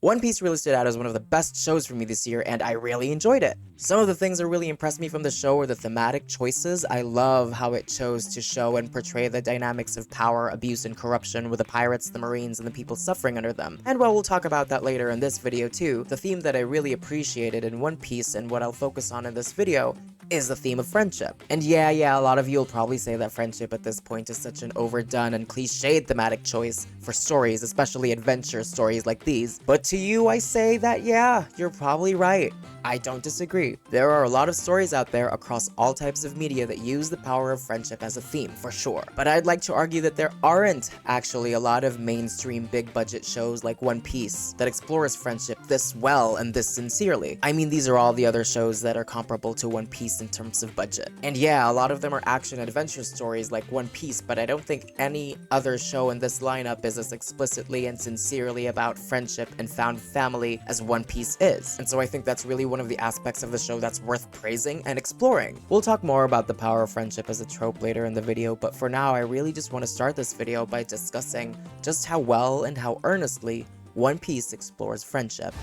One Piece really stood out as one of the best shows for me this year, and I really enjoyed it. Some of the things that really impressed me from the show were the thematic choices. I love how it chose to show and portray the dynamics of power, abuse, and corruption with the pirates, the marines, and the people suffering under them. And while we'll talk about that later in this video too, the theme that I really appreciated in One Piece and what I'll focus on in this video is the theme of friendship. And yeah, a lot of you will probably say that friendship at this point is such an overdone and cliched thematic choice for stories, especially adventure stories like these. But to you, I say that yeah, you're probably right. I don't disagree. There are a lot of stories out there across all types of media that use the power of friendship as a theme, for sure. But I'd like to argue that there aren't actually a lot of mainstream big budget shows like One Piece that explores friendship this well and this sincerely. I mean, these are all the other shows that are comparable to One Piece in terms of budget. And yeah, a lot of them are action adventure stories like One Piece, but I don't think any other show in this lineup is as explicitly and sincerely about friendship and found family as One Piece is. And so I think that's really one of the aspects of the show that's worth praising and exploring. We'll talk more about the power of friendship as a trope later in the video, but for now I really just want to start this video by discussing just how well and how earnestly One Piece explores friendship.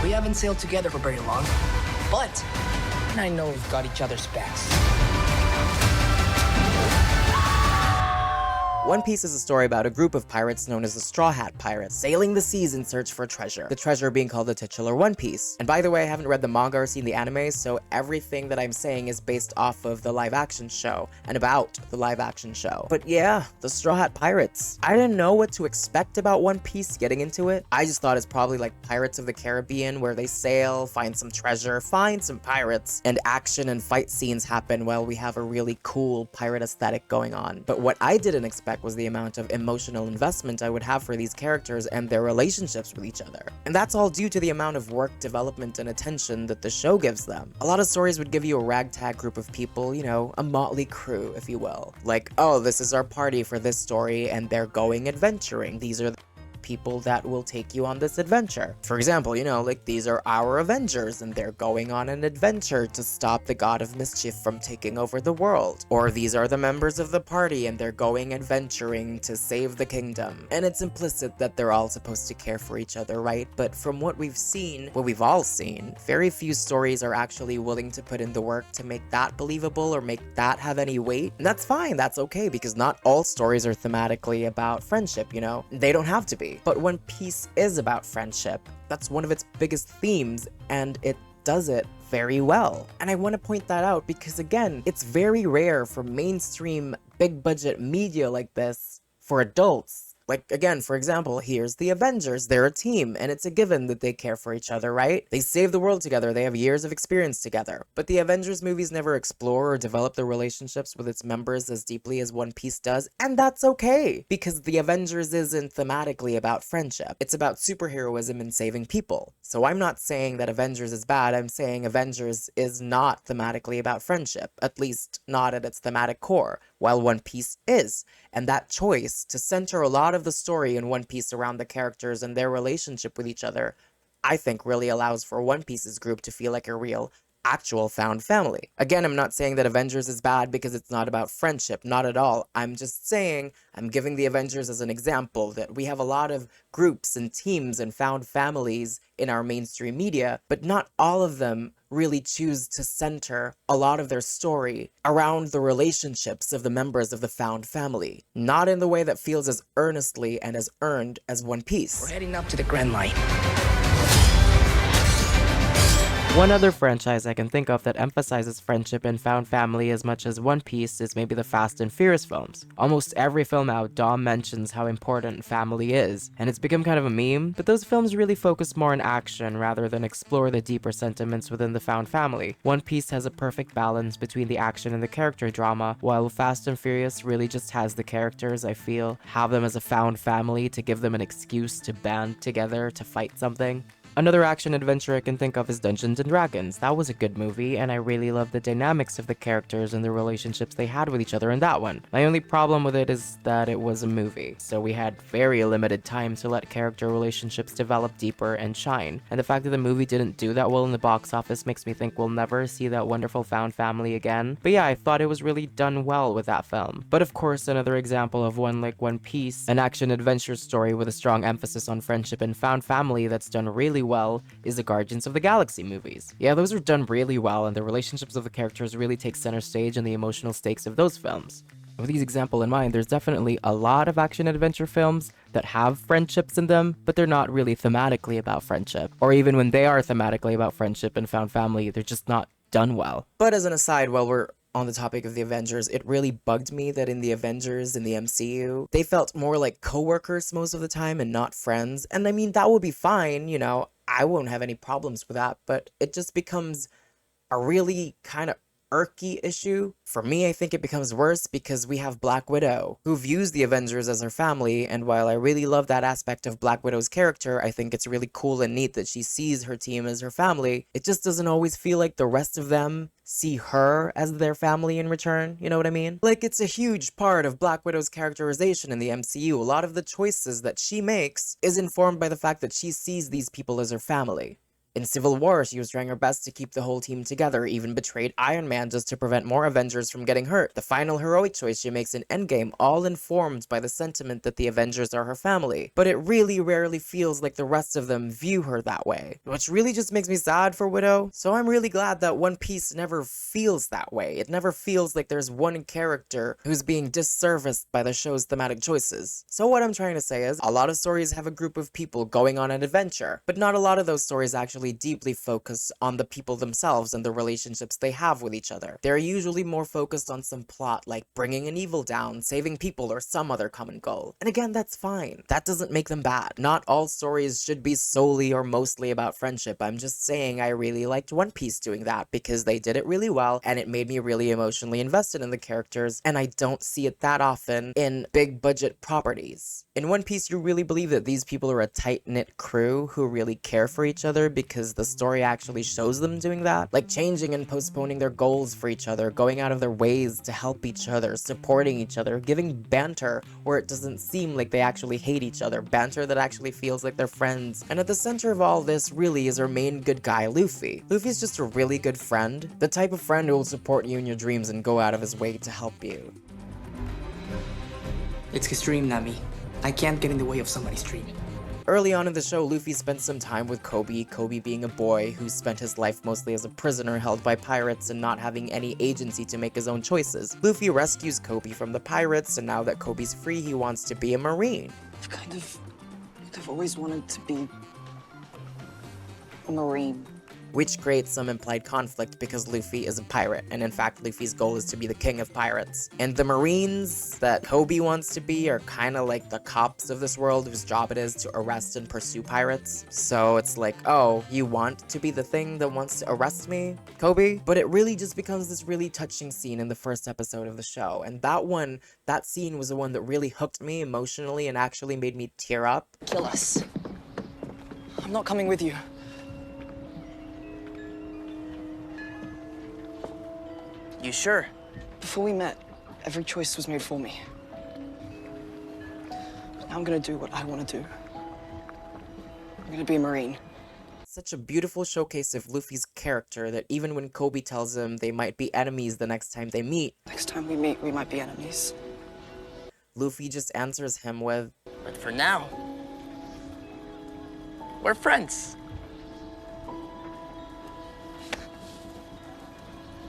We haven't sailed together for very long, but I know we've got each other's backs. One Piece is a story about a group of pirates known as the Straw Hat Pirates, sailing the seas in search for treasure. The treasure being called the titular One Piece. And by the way, I haven't read the manga or seen the anime, so everything that I'm saying is based off of the live-action show, and about the live-action show. But yeah, the Straw Hat Pirates. I didn't know what to expect about One Piece getting into it. I just thought it's probably like Pirates of the Caribbean, where they sail, find some treasure, find some pirates, and action and fight scenes happen while we have a really cool pirate aesthetic going on. But what I didn't expect was the amount of emotional investment I would have for these characters and their relationships with each other. And that's all due to the amount of work, development, and attention that the show gives them. A lot of stories would give you a ragtag group of people, you know, a motley crew, if you will. Like, oh, this is our party for this story, and they're going adventuring. These are the people that will take you on this adventure. For example, you know, like these are our Avengers and they're going on an adventure to stop the God of Mischief from taking over the world. Or these are the members of the party and they're going adventuring to save the kingdom. And it's implicit that they're all supposed to care for each other, right? But from what we've seen, what we've all seen, very few stories are actually willing to put in the work to make that believable or make that have any weight. And that's fine, that's okay, because not all stories are thematically about friendship, you know? They don't have to be. But One Piece is about friendship. That's one of its biggest themes, and it does it very well. And I want to point that out because, again, it's very rare for mainstream big budget media like this for adults. Like, again, for example, here's the Avengers. They're a team, and it's a given that they care for each other, right? They save the world together. They have years of experience together. But the Avengers movies never explore or develop the relationships with its members as deeply as One Piece does, and that's okay, because the Avengers isn't thematically about friendship. It's about superheroism and saving people. So I'm not saying that Avengers is bad, I'm saying Avengers is not thematically about friendship, at least not at its thematic core, while One Piece is. And that choice to center a lot of the story in One Piece around the characters and their relationship with each other, I think really allows for One Piece's group to feel like a real, actual found family. Again, I'm not saying that Avengers is bad because it's not about friendship, not at all. I'm just saying, I'm giving the Avengers as an example, that we have a lot of groups and teams and found families in our mainstream media, but not all of them really choose to center a lot of their story around the relationships of the members of the found family. Not in the way that feels as earnestly and as earned as One Piece. We're heading up to the Grand Line. One other franchise I can think of that emphasizes friendship and found family as much as One Piece is maybe the Fast and Furious films. Almost every film out, Dom mentions how important family is, and it's become kind of a meme, but those films really focus more on action rather than explore the deeper sentiments within the found family. One Piece has a perfect balance between the action and the character drama, while Fast and Furious really just has the characters, I feel, have them as a found family to give them an excuse to band together to fight something. Another action adventure I can think of is Dungeons & Dragons. That was a good movie, and I really loved the dynamics of the characters and the relationships they had with each other in that one. My only problem with it is that it was a movie, so we had very limited time to let character relationships develop deeper and shine. And the fact that the movie didn't do that well in the box office makes me think we'll never see that wonderful found family again. But yeah, I thought it was really done well with that film. But of course, another example of one like One Piece, an action-adventure story with a strong emphasis on friendship and found family that's done really well, is the Guardians of the Galaxy movies. Yeah, those are done really well, and the relationships of the characters really take center stage in the emotional stakes of those films. With these examples in mind, there's definitely a lot of action-adventure films that have friendships in them, but they're not really thematically about friendship. Or even when they are thematically about friendship and found family, they're just not done well. But as an aside, while we're on the topic of the Avengers, it really bugged me that in the Avengers in the MCU, they felt more like co-workers most of the time and not friends. And I mean, that would be fine, you know, I won't have any problems with that, but it just becomes a really kind of irky issue. For me, I think it becomes worse because we have Black Widow, who views the Avengers as her family, and while I really love that aspect of Black Widow's character, I think it's really cool and neat that she sees her team as her family, it just doesn't always feel like the rest of them see her as their family in return, you know what I mean? Like, it's a huge part of Black Widow's characterization in the MCU. A lot of the choices that she makes is informed by the fact that she sees these people as her family. In Civil War, she was trying her best to keep the whole team together, even betrayed Iron Man just to prevent more Avengers from getting hurt. The final heroic choice she makes in Endgame, all informed by the sentiment that the Avengers are her family. But it really rarely feels like the rest of them view her that way, which really just makes me sad for Widow. So I'm really glad that One Piece never feels that way. It never feels like there's one character who's being disserviced by the show's thematic choices. So what I'm trying to say is, a lot of stories have a group of people going on an adventure, but not a lot of those stories actually deeply focus on the people themselves and the relationships they have with each other. They're usually more focused on some plot like bringing an evil down, saving people, or some other common goal. And again, that's fine. That doesn't make them bad. Not all stories should be solely or mostly about friendship. I'm just saying I really liked One Piece doing that because they did it really well and it made me really emotionally invested in the characters, and I don't see it that often in big budget properties. In One Piece, you really believe that these people are a tight-knit crew who really care for each other because the story actually shows them doing that. Like changing and postponing their goals for each other, going out of their ways to help each other, supporting each other, giving banter where it doesn't seem like they actually hate each other, banter that actually feels like they're friends. And at the center of all this really is our main good guy, Luffy. Luffy's just a really good friend, the type of friend who will support you in your dreams and go out of his way to help you. It's his dream, Nami. I can't get in the way of somebody's dream. Early on in the show, Luffy spent some time with Kobe being a boy who spent his life mostly as a prisoner held by pirates and not having any agency to make his own choices. Luffy rescues Kobe from the pirates, and now that Kobe's free, he wants to be a marine. I've always wanted to be a marine. Which creates some implied conflict because Luffy is a pirate, and in fact, Luffy's goal is to be the king of pirates. And the Marines that Kobe wants to be are kind of like the cops of this world whose job it is to arrest and pursue pirates. So it's like, oh, you want to be the thing that wants to arrest me, Kobe? But it really just becomes this really touching scene in the first episode of the show, and that scene was the one that really hooked me emotionally and actually made me tear up. Kill us. I'm not coming with you. You sure? Before we met, every choice was made for me. But now I'm gonna do what I want to do. I'm gonna be a Marine. Such a beautiful showcase of Luffy's character that even when Kobe tells him they might be enemies the next time they meet, Next time we meet, we might be enemies. Luffy just answers him with, But for now, we're friends.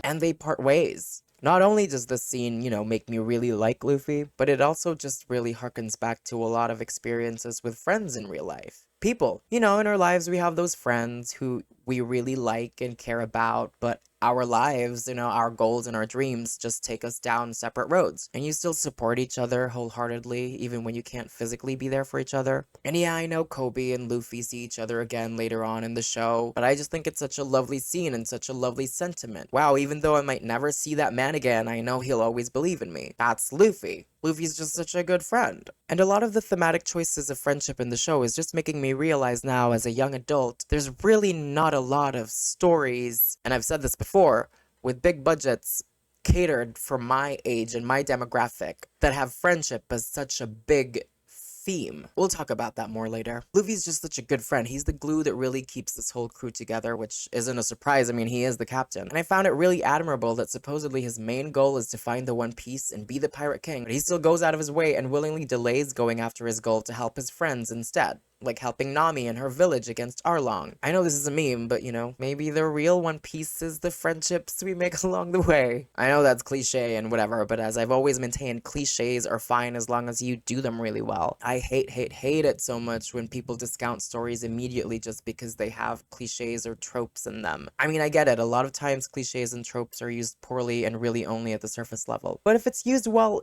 and they part ways. Not only does this scene, make me really like Luffy, but it also just really harkens back to a lot of experiences with friends in real life. People. In our lives we have those friends who we really like and care about, but our lives, our goals and our dreams just take us down separate roads. And you still support each other wholeheartedly, even when you can't physically be there for each other. And yeah, I know Kobe and Luffy see each other again later on in the show, but I just think it's such a lovely scene and such a lovely sentiment. Wow, even though I might never see that man again, I know he'll always believe in me. That's Luffy. Luffy's just such a good friend. And a lot of the thematic choices of friendship in the show is just making me realize now as a young adult, there's really not a lot of stories, and I've said this before, with big budgets catered for my age and my demographic that have friendship as such a big theme. We'll talk about that more later. Luffy's just such a good friend. He's the glue that really keeps this whole crew together, which isn't a surprise. I mean, he is the captain. And I found it really admirable that supposedly his main goal is to find the One Piece and be the Pirate King, but he still goes out of his way and willingly delays going after his goal to help his friends instead. Like helping Nami and her village against Arlong. I know this is a meme, but maybe the real One Piece is the friendships we make along the way. I know that's cliche and whatever, but as I've always maintained, cliches are fine as long as you do them really well. I hate it so much when people discount stories immediately just because they have cliches or tropes in them. I mean, I get it, a lot of times cliches and tropes are used poorly and really only at the surface level. But if it's used well,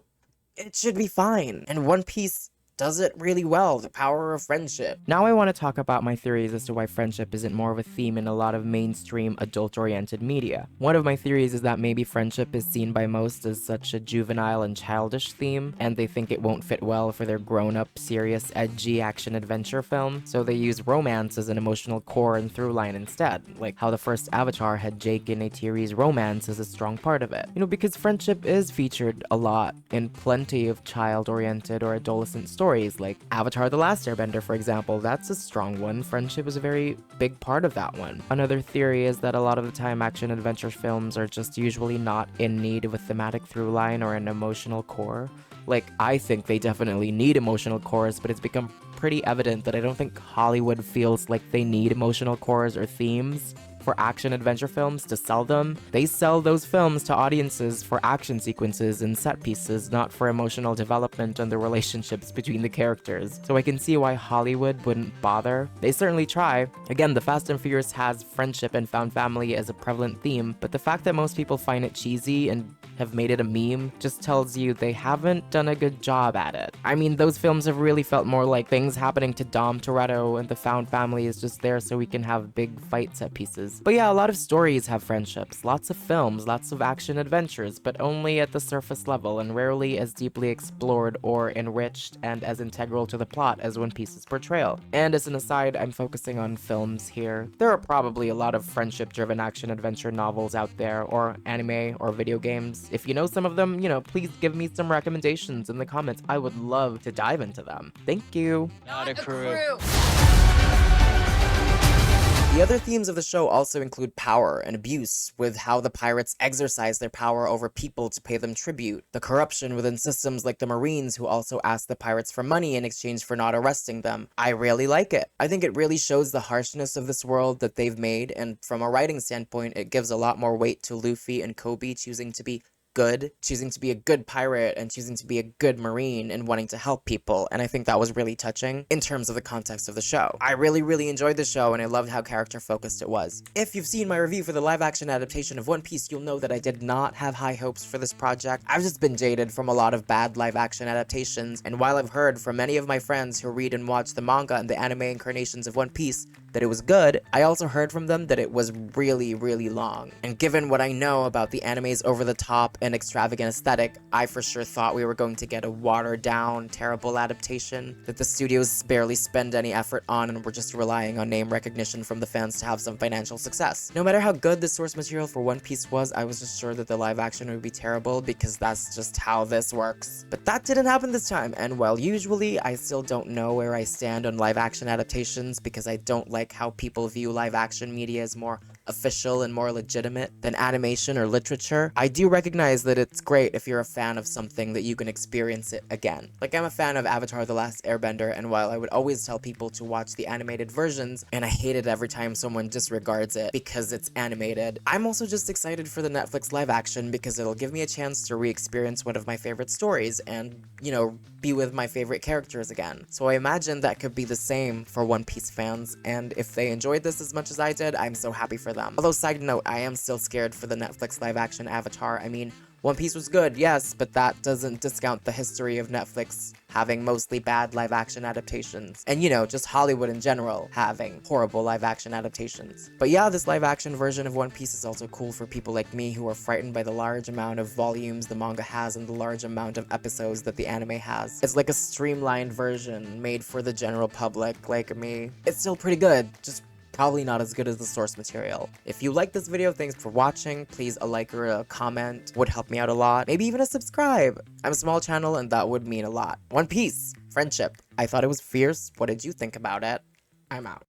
it should be fine. And One Piece does it really well, the power of friendship. Now I want to talk about my theories as to why friendship isn't more of a theme in a lot of mainstream adult-oriented media. One of my theories is that maybe friendship is seen by most as such a juvenile and childish theme, and they think it won't fit well for their grown-up, serious, edgy action-adventure film, so they use romance as an emotional core and through line instead, like how the first Avatar had Jake and Neytiri's romance as a strong part of it. Because friendship is featured a lot in plenty of child-oriented or adolescent stories, like Avatar: The Last Airbender, for example. That's a strong one. Friendship is a very big part of that one. Another theory is that a lot of the time action-adventure films are just usually not in need of a thematic through line or an emotional core. Like, I think they definitely need emotional cores, but it's become pretty evident that I don't think Hollywood feels like they need emotional cores or themes for action-adventure films to sell them. They sell those films to audiences for action sequences and set pieces, not for emotional development and the relationships between the characters. So I can see why Hollywood wouldn't bother. They certainly try. Again, The Fast and Furious has friendship and found family as a prevalent theme, but the fact that most people find it cheesy and have made it a meme just tells you they haven't done a good job at it. I mean, those films have really felt more like things happening to Dom Toretto, and the found family is just there so we can have big fight set pieces. But yeah, a lot of stories have friendships, lots of films, lots of action adventures, but only at the surface level and rarely as deeply explored or enriched and as integral to the plot as One Piece's portrayal. And as an aside, I'm focusing on films here. There are probably a lot of friendship-driven action-adventure novels out there, or anime, or video games. If you know some of them, please give me some recommendations in the comments. I would love to dive into them. Thank you. Not a crew. The other themes of the show also include power and abuse, with how the pirates exercise their power over people to pay them tribute, the corruption within systems like the Marines who also ask the pirates for money in exchange for not arresting them. I really like it. I think it really shows the harshness of this world that they've made, and from a writing standpoint, it gives a lot more weight to Luffy and Kobe choosing to be good, choosing to be a good pirate and choosing to be a good marine and wanting to help people, and I think that was really touching in terms of the context of the show. I really enjoyed the show, and I loved how character focused it was. If you've seen my review for the live action adaptation of One Piece, you'll know that I did not have high hopes for this project. I've just been jaded from a lot of bad live action adaptations, and while I've heard from many of my friends who read and watch the manga and the anime incarnations of One Piece that it was good, I also heard from them that it was really long. And given what I know about the anime's over-the-top and extravagant aesthetic, I for sure thought we were going to get a watered-down, terrible adaptation that the studios barely spend any effort on and were just relying on name recognition from the fans to have some financial success. No matter how good the source material for One Piece was, I was just sure that the live action would be terrible because that's just how this works. But that didn't happen this time, and while usually I still don't know where I stand on live action adaptations because I don't like how people view live action media as more official and more legitimate than animation or literature, I do recognize that it's great if you're a fan of something that you can experience it again. Like, I'm a fan of Avatar: The Last Airbender, and while I would always tell people to watch the animated versions, and I hate it every time someone disregards it because it's animated, I'm also just excited for the Netflix live action because it'll give me a chance to re-experience one of my favorite stories and, be with my favorite characters again. So I imagine that could be the same for One Piece fans, and if they enjoyed this as much as I did, I'm so happy for them. Although, side note, I am still scared for the Netflix live-action Avatar. I mean, One Piece was good, yes, but that doesn't discount the history of Netflix having mostly bad live-action adaptations. And you know, just Hollywood in general having horrible live-action adaptations. But yeah, this live-action version of One Piece is also cool for people like me who are frightened by the large amount of volumes the manga has and the large amount of episodes that the anime has. It's like a streamlined version made for the general public like me. It's still pretty good, just probably not as good as the source material. If you like this video, thanks for watching. Please a like or a comment would help me out a lot. Maybe even a subscribe. I'm a small channel and that would mean a lot. One Piece, friendship. I thought it was fierce. What did you think about it? I'm out.